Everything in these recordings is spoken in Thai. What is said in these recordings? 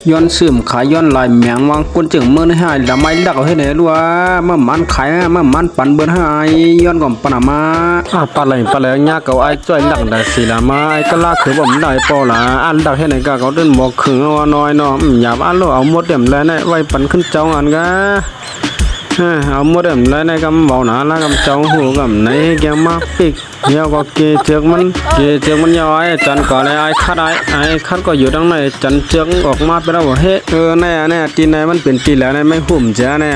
ย้อนซึมขายย้อนลายแมงวางคนจึงเมื่อให้ละไม่ดักเอาให้ไหนรัวเมื่อมันขายเมื่อมันปั่นเบิ้ลให้ย้อนก่อนปนามาปลาเลยยากเก่าไอ้จ้อยดักได้สิละมาไอ้ก็ลากคือผมได้ปอละอันดักให้ไหนก็เขาเดินบอกขึงว่าน้อยเนาะอย่าอันโลเอาหมดเต็มเลยเนี่ยไว้ปั่นขึ้นเจ้าอันกะเอาหมดเต็มเลยในกำเบาหนาละกำเจ้าหูกำไหนแกมาปิกเดี๋ยวก็เกเจือกมันยาวไอ้จันก่อนเลยไอ้คัดก็อยู่ดังในจันเจือกออกมาไปแล้วว่าเฮ้แน่ตีไหนมันเป็นตีแล้วเนี่ยไม่หุ่มจ้าเนี่ย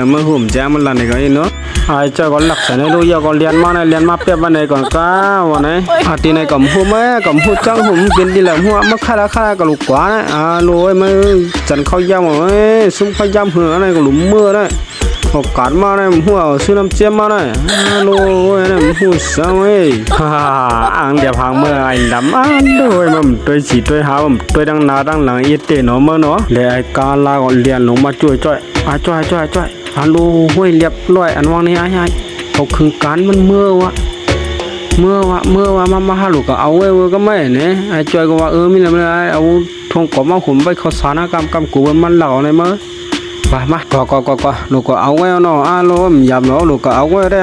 ไม่หุ่มจ้ามันละนี่ก็อีเนาะไอ้เจ้าก็หลักใส่ในรูยาก็เรียนมาเปียบวันไหนก่อนก้าวันไหนตีไหนกับหุ่มไหมกับหุ่มจังหุ่มเป็นตีแล้วหัวมันฆ่าก็ลูกกว่านะรวยมันจันเขาย่ำซุ้มเขาย่ำเหืออะไรก็หลุมเมื่อได้โอกาสมาเนี่ยหัวซื้อน้ำเจี๊ยบมาเนี่ยโลเนี่ยหัวสาวอ่างเดียบหางเมื่อไอ้ดำด้วยมันตัวสีตัวหามันตัวดังหน้าดังหลังอีเตนเมื่อเนาะเลยไอ้กาลาก็เรียนลงมาช่วยจ้อยโลห้วยเรียบร้อยอันวางนี่ไอ้เขาคึงการมันเมื่อวะมาหาลูกก็เอาไว้ก็ไม่เนี่ยไอ้จ้อยก็ว่ามีอะไรเอาทงกบมาขุมไปเขาสานกรรมกูมันเหล่าในเมื่อมาก็ลูกก็เอาไว้เนาะโลมยำเนาะลูกก็เอาไว้ได้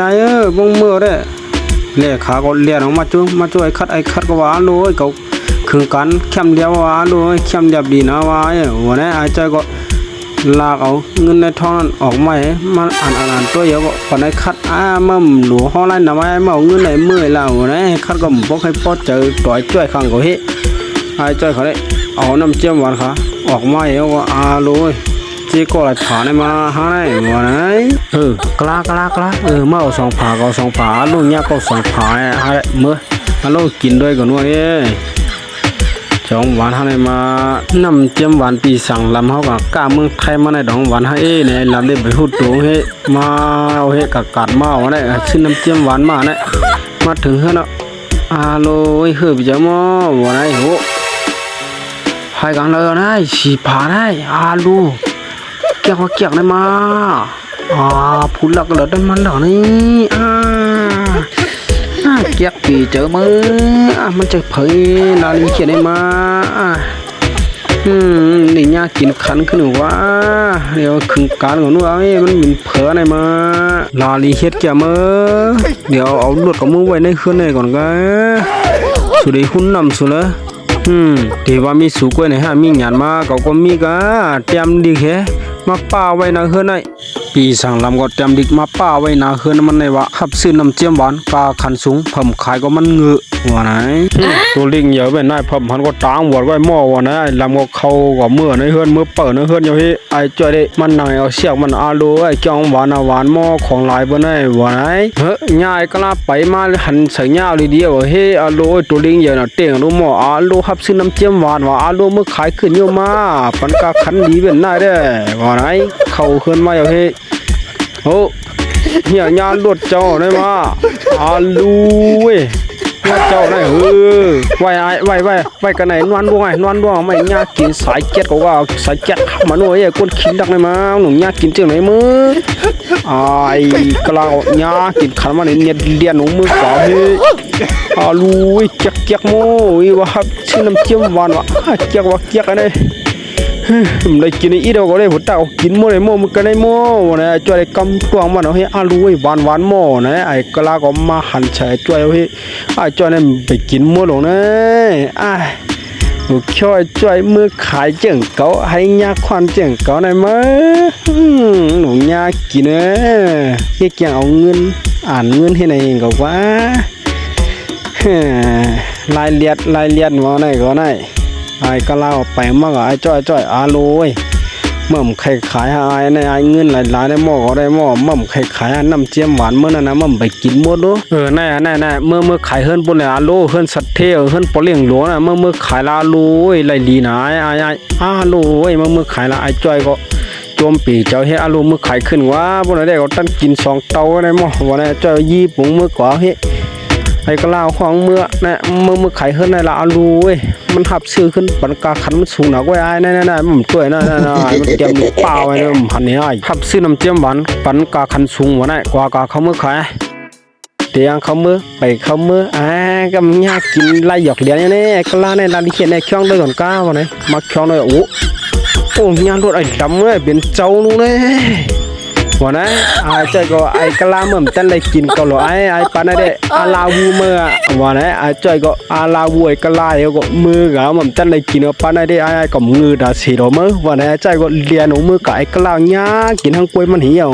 บงมือได้เลี้ยขาก็เลี้ยออกมาช่วยคัดก็ว่าโลเขาคึงกันเข้มเดียวว่าโลเข้มเดียบดีนะว่าวันนี้ไอ้ใจก็ลากเอาเงินในท้องนั้นออกมามันอ่านตัวเยอะก็ปนไอ้คัดมั่มหลัวห้องไรหน่าไม้มาเอาเงินไหนเมื่อยแล้ววันนี้คัดก็บอกให้พ่อเจอต่อยช่วยข้างก็เฮ้ไอ้ใจเขาได้เอาน้ำเจียมหวานขาออกมาว่าโลจีก็เลยผ่านมาหาได้วันไหนกล้าเมื่อสองผ่าก็สองผ่าลูกเนี้ยก็สองผ่าหาได้เมื่อลูกกินด้วยกันว่าจองหวานให้มาน้ำเจียมหวานปีสั่งลำเขากับก้าเมืองไทยมาในดองหวานให้เนี่ยลำได้ไปหูดตัวให้มาเอาให้กัดมาวันนี้ชื่อน้ำเจียมหวานมาเนี่ยมาถึงเฮ้ยเนาะโลเฮ้ยพี่เจ้ามาวันไหนโหให้กันเลยนะสีผ่าได้ลูเกี่ยวได้มาพูดหลักเลยได้มันหรอนี่เกี่ยวปีเจอมือมันจะเผยนาลีเขียนได้มานี่ยากกินขันขึ้นว่าเดี๋ยวคึงการของนู้นมันเป็นเผยได้มาลาลีเฮ็ดเกี่ยมือเดี๋ยวเอาลวดกับมือไว้ในคืนในก่อนก็สุดที่หุ่นนำสุดเลยที่ว่ามีสุกไว้ในห้ามีหยาดมาก็มีกะเตรียมดีแค่มาป้าไว้นาเฮือนไอ้ปีสั่งลำก็เตรียมดิกมาป้าไว้นาเฮือนมันในว่าขับซื้อน้ำเจียมหวานกาขันสูงผมขายก็มันเงือว่าไหนตัวลิงเยอะไปหน่อยผมหันก็ต่างหวดไว้หม้อว่าไหนลำก็เข้าก็เมื่อในเฮือนเมื่อเปิดในเฮือนอย่างที่ไอ้จ่อยได้มันหน่อยเอาเสียกมันโลไอ้จ้องหวานหวานหม้อของหลายบนไอ้ว่าไหนง่ายก็ลาไปมาหันใส่ยาวเลยเดียวเฮ้โลตัวลิงเยอะน่ะเต่งรู้หม้อโลขับซื้อน้ำเจียมหวานว่าโลเมื่อขายขึ้นเยอะมาปันกาขันดีเป็นได้ได้ว่าไหนเข้าขึ้นมาอย่างที่เฮียยานรถเจ้าได้มาลูเว้ยเจ้าได้ไว้กันไหนนวลดวงไม่ยากกินสายเจ็ดก็ว่าสายเจ็ดมาหน่อยคนขินดักได้มาหนุ่มยากกินเจ้าไหนมือกลางยากกินขันมาเนี่ยเลียนหนุ่มมือเก่าเฮ้ลูเกียกโม่ว่าชื่อน้ำเจียมหวานวะเกียกอะไรได้กินอีเดียวก็ได้หัวเต่ากินโม่เลยโม่มันก็ได้โม่นะจ่วยกำกวางมันเอาให้ลูหวานโม่นะไอ้กะลาก็มาหั่นใช้จ่วยเอาให้จ่วยเนี่ยไปกินโม่ลงนะช่วยจ่วยมือขายเจิงเก่าให้ยาควันเจิงเก่าหน่อยมั้ยหนูยากินนะเกี่ยงเอาเงินเงินให้ไหนก็ว่าลายเลียดมาไหนก็ไหนไอ้ก็เล่าไปมากไอ้จ้อยโลยเมื่อมใครขายไอ้ในไอ้เงินหลายได้หม้อก็ได้หม้อเมื่อมใครขายน้ำเจียมหวานเมื่อนั้นนะเมื่อมไปกินหมดดูแน่เมื่อขายเฮิรนปุ่นเลยโลเฮิรนสัตเทเฮิรนปอเลี้ยงหลวงนะเมื่อขายโลไรดีนะไอ้โลเมื่อขายไอ้จ้อยก็โจมปีเจ้าเฮโลเมื่อขายขึ้นว่าปุ่นอะไรก็ตั้งกิน2 เตาได้หม้อวันนี้จ้อยยี่ปุ๋งเมื่อกว่าเฮไอ้ก็เล่าของเมื่อขายเฮิรนในละลูมันหับซื้อขึ้นปันกาขันมันสูงหนักไว้ไอ้นั่นมันช่วยนั่นมันเตรียมหนุเปล่าไว้เนี่ยหันนี้ไอ้หับซื้อน้ำเจียมหวานปันกาขันสูงวันไหนกว่ากาเขาเมื่อขายเตียงเขาเมื่อไปเขาเมื่อก็มันยากกินไล่หยอกเลี้ยงเนี่ยก็ล่าในร้านที่เขียนในช่องด้วยก่อนก้าววันไหนมาช่องด้วย ô nhà đốt ai đắm ấy biến trâu luôn đấyว่านะใจก็ไอ้กะลาเหมือนตันเลยกินก็หรอไอ้ปานได้อาลาวูเมื่อว่านะใจก็อาลาวูไอ้กะลาก็มือก็เหมือนตันเลยกินปานได้ไอ้ก็มือดาสีดอมื้อว่านะใจก็เลียนมือกับไอ้กะลาญากินทั้งกล้วยมันเหี่ยว